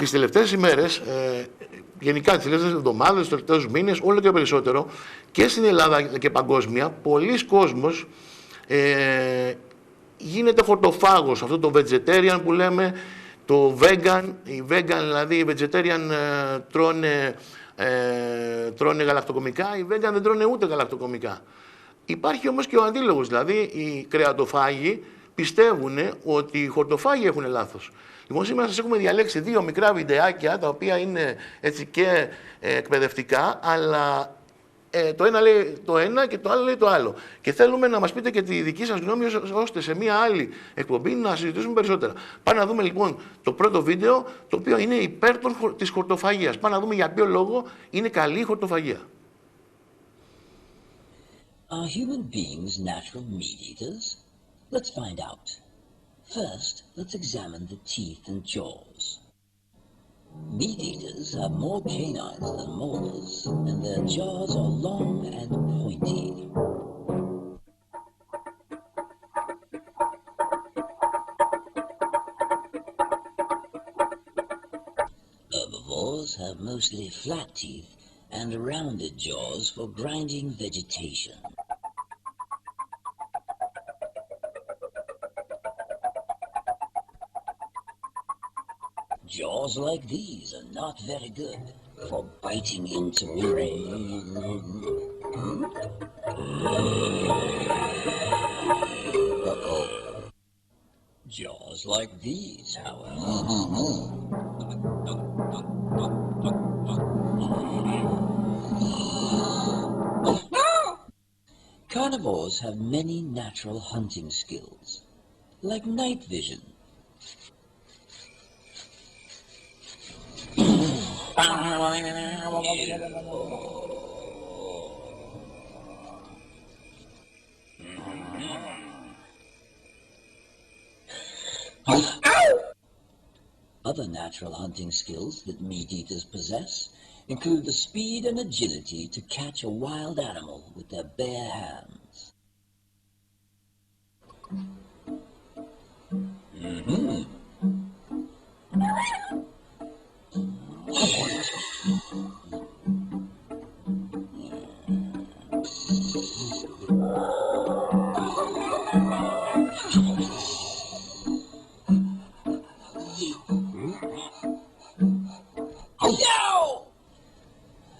τις τελευταίες ημέρες, γενικά τις τελευταίες εβδομάδες, τους τελευταίους μήνες, όλο και περισσότερο, και στην Ελλάδα και παγκόσμια, πολλοί κόσμος γίνεται χορτοφάγος. Αυτό το vegetarian που λέμε, το vegan, οι vegan δηλαδή, οι vegetarian τρώνε γαλακτοκομικά, οι vegan δεν τρώνε ούτε γαλακτοκομικά. Υπάρχει όμως και ο αντίλογος, δηλαδή οι κρεατοφάγοι πιστεύουν ότι οι χορτοφάγοι έχουν λάθος. Λοιπόν, σήμερα σας έχουμε διαλέξει 2 μικρά βιντεάκια, τα οποία είναι έτσι και εκπαιδευτικά, αλλά το ένα λέει το ένα και το άλλο λέει το άλλο. Και θέλουμε να μας πείτε και τη δική σας γνώμη, ώστε σε μία άλλη εκπομπή να συζητήσουμε περισσότερα. Πάμε να δούμε λοιπόν το πρώτο βίντεο, το οποίο είναι υπέρ της χορτοφαγίας. Πάμε να δούμε για ποιο λόγο είναι καλή η χορτοφαγία. Are human beings natural meat eaters? Let's find out. First, let's examine the teeth and jaws. Meat eaters have more canines than molars, and their jaws are long and pointy. Herbivores have mostly flat teeth and rounded jaws for grinding vegetation. Jaws like these are not very good for biting into prey. Uh-oh. Jaws like these, however. Carnivores have many natural hunting skills, like night vision. Other natural hunting skills that meat eaters possess include the speed and agility to catch a wild animal with their bare hands.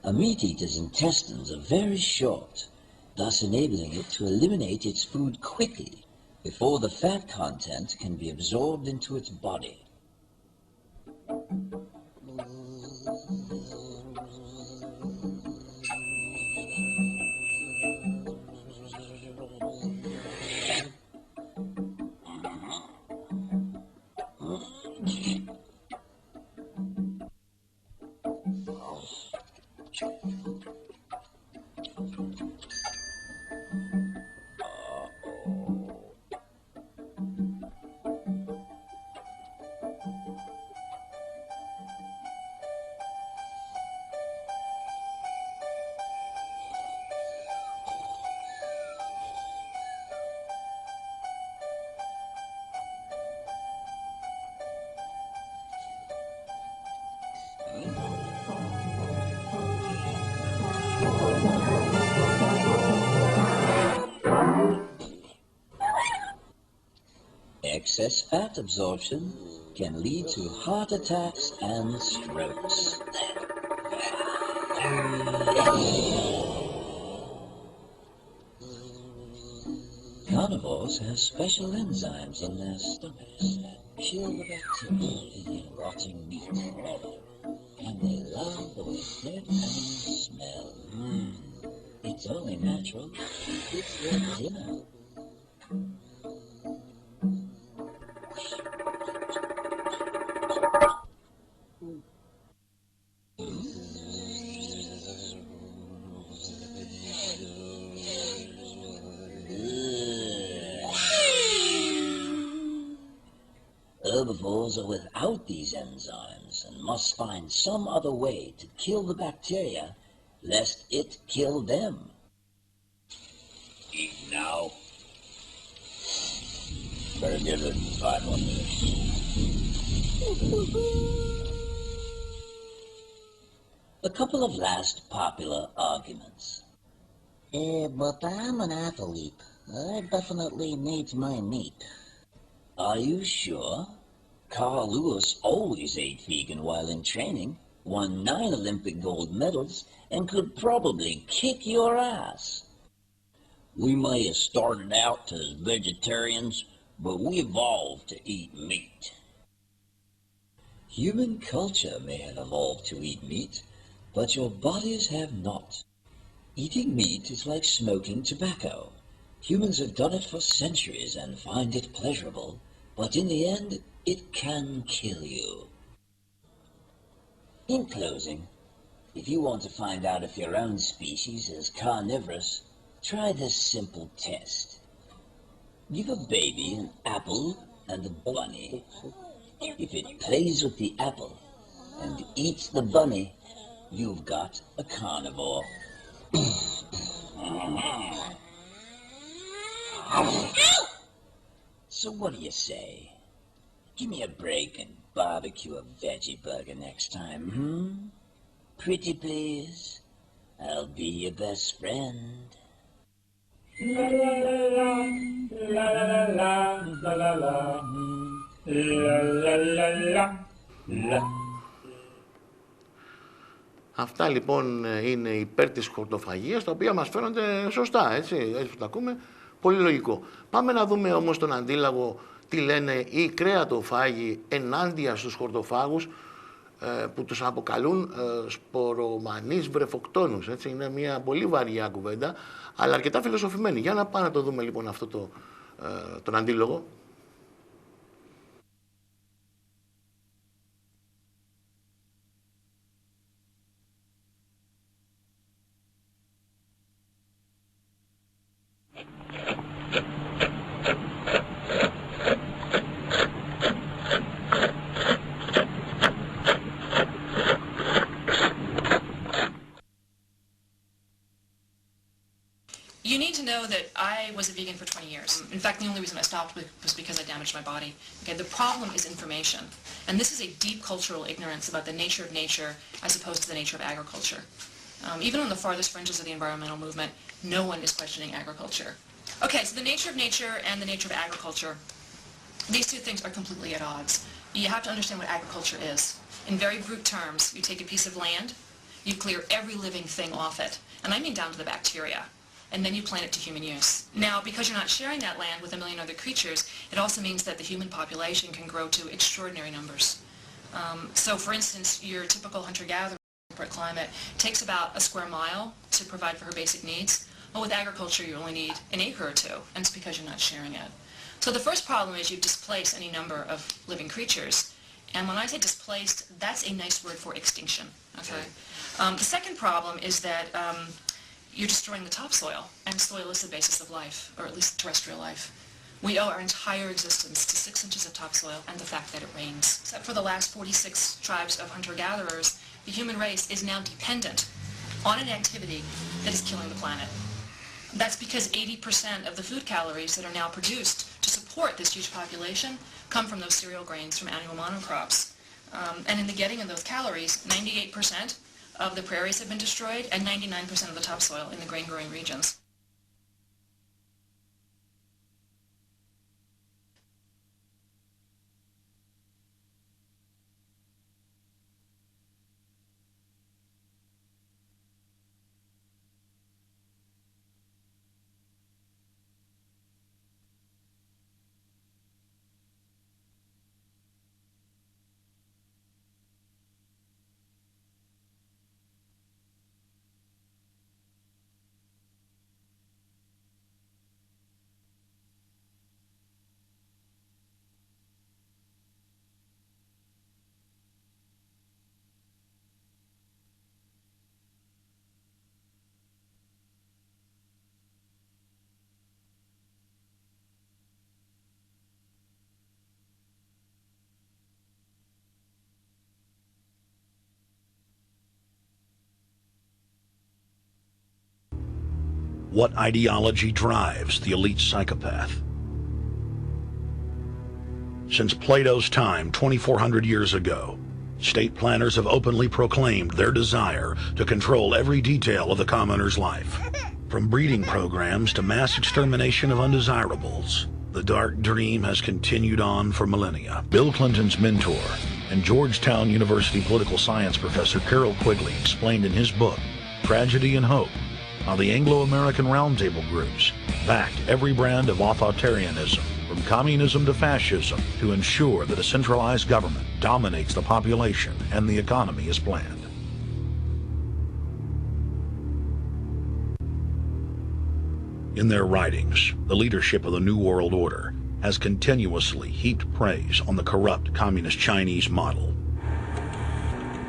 A meat eater's intestines are very short, thus enabling it to eliminate its food quickly before the fat content can be absorbed into its body. Excess fat absorption can lead to heart attacks and strokes. Carnivores have special enzymes in their stomachs that kill the bacteria in their rotting meat. And they love the way dead animals smell. It's only natural. It's their dinner. Herbivores are without these enzymes and must find some other way to kill the bacteria, lest it kill them. Eat now. Better give it 5 more minutes. A couple of last popular arguments. But I'm an athlete. I definitely need my meat. Are you sure? Carl Lewis always ate vegan while in training, won 9 Olympic gold medals, and could probably kick your ass. We may have started out as vegetarians, but we evolved to eat meat. Human culture may have evolved to eat meat, but your bodies have not. Eating meat is like smoking tobacco. Humans have done it for centuries and find it pleasurable, but in the end, it can kill you. In closing, if you want to find out if your own species is carnivorous, try this simple test. Give a baby an apple and a bunny. If it plays with the apple and eats the bunny, you've got a carnivore. So what do you say? Give me a break and barbecue a veggie burger next time, Pretty please. I'll be your best friend. La la la la la la la la la. Αυτά λοιπόν είναι υπέρ της χορτοφαγίας, τα οποία μας φαίνονται σωστά, έτσι που τα ακούμε, πολύ λογικό. Πάμε να δούμε όμως τον αντίλογο τι λένε οι κρέατοφάγοι ενάντια στους χορτοφάγους που τους αποκαλούν σπορομανείς βρεφοκτόνους. Έτσι, είναι μια πολύ βαριά κουβέντα, αλλά αρκετά φιλοσοφημένη. Για να πάμε να το δούμε λοιπόν αυτό τον αντίλογο. You need to know that I was a vegan for 20 years. In fact, the only reason I stopped was because I damaged my body. Okay, the problem is information. And this is a deep cultural ignorance about the nature of nature as opposed to the nature of agriculture. Even on the farthest fringes of the environmental movement, no one is questioning agriculture. Okay, so the nature of nature and the nature of agriculture, these two things are completely at odds. You have to understand what agriculture is. In very brute terms, you take a piece of land, you clear every living thing off it, and I mean down to the bacteria, and then you plant it to human use. Now, because you're not sharing that land with a million other creatures, it also means that the human population can grow to extraordinary numbers. So, for instance, your typical hunter-gatherer climate takes about a square mile to provide for her basic needs. Well, with agriculture, you only need an acre or two, and it's because you're not sharing it. So the first problem is you displace any number of living creatures. And when I say displaced, that's a nice word for extinction. Okay. The second problem is that you're destroying the topsoil, and soil is the basis of life, or at least terrestrial life. We owe our entire existence to 6 inches of topsoil and the fact that it rains. Except for the last 46 tribes of hunter-gatherers, the human race is now dependent on an activity that is killing the planet. That's because 80% of the food calories that are now produced to support this huge population come from those cereal grains from annual monocrops. And in the getting of those calories, 98% of the prairies have been destroyed and 99% of the topsoil in the grain-growing regions. What ideology drives the elite psychopath? Since Plato's time, 2,400 years ago, State planners have openly proclaimed their desire to control every detail of the commoner's life. From breeding programs to mass extermination of undesirables, the dark dream has continued on for millennia. Bill Clinton's mentor and Georgetown University political science professor Carol Quigley explained in his book, Tragedy and Hope, how the Anglo-American Roundtable groups backed every brand of authoritarianism, from communism to fascism, to ensure that a centralized government dominates the population and the economy as planned. In their writings, the leadership of the New World Order has continuously heaped praise on the corrupt communist Chinese model.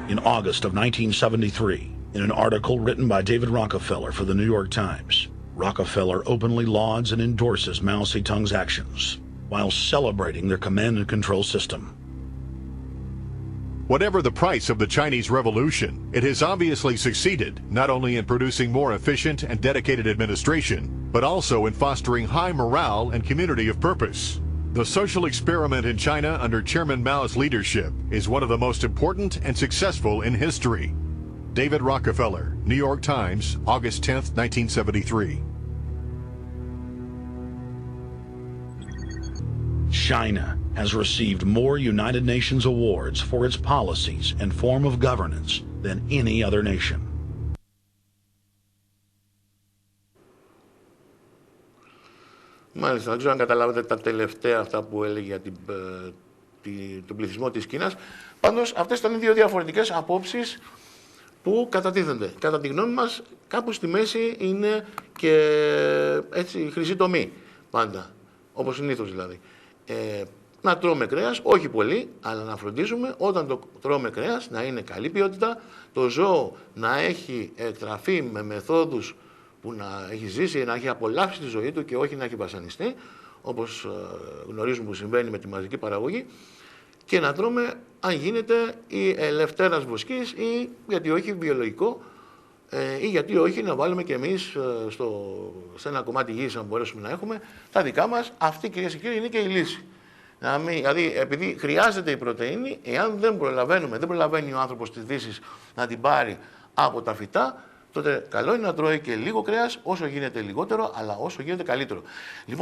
In August of 1973, in an article written by David Rockefeller for the New York Times, Rockefeller openly lauds and endorses Mao Zedong's actions, while celebrating their command and control system. Whatever the price of the Chinese Revolution, it has obviously succeeded not only in producing more efficient and dedicated administration, but also in fostering high morale and community of purpose. The social experiment in China under Chairman Mao's leadership is one of the most important and successful in history. David Rockefeller, New York Times, August 10, 1973. China has received more United Nations awards for its policies and form of governance than any other nation. Μάλιστα, δεν ξέρω αν καταλάβετε τα τελευταία αυτά που έλεγε για τον πληθυσμό της Κίνας. Πάντως, αυτές ήταν δύο διαφορετικές απόψεις που κατατίθενται. Κατά τη γνώμη μας, κάπου στη μέση είναι και έτσι χρυσή τομή πάντα, όπως συνήθως δηλαδή. Να τρώμε κρέας, όχι πολύ, αλλά να φροντίζουμε όταν το τρώμε κρέας να είναι καλή ποιότητα, το ζώο να έχει εκτραφεί με μεθόδους που να έχει ζήσει, να έχει απολαύσει τη ζωή του και όχι να έχει βασανιστεί, όπως γνωρίζουμε που συμβαίνει με τη μαζική παραγωγή, και να τρώμε, αν γίνεται, ή ελευθέρας βοσκής ή γιατί όχι βιολογικό, ή γιατί όχι να βάλουμε και εμείς σε ένα κομμάτι γης, αν μπορέσουμε να έχουμε, τα δικά μας. Αυτή, κυρίες και κύριοι, είναι και η λύση. Δηλαδή, επειδή χρειάζεται η πρωτεΐνη, εάν δεν προλαβαίνει ο άνθρωπος της Δύσης να την πάρει από τα φυτά, τότε καλό είναι να τρώει και λίγο κρέας, όσο γίνεται λιγότερο, αλλά όσο γίνεται καλύτερο. Λοιπόν,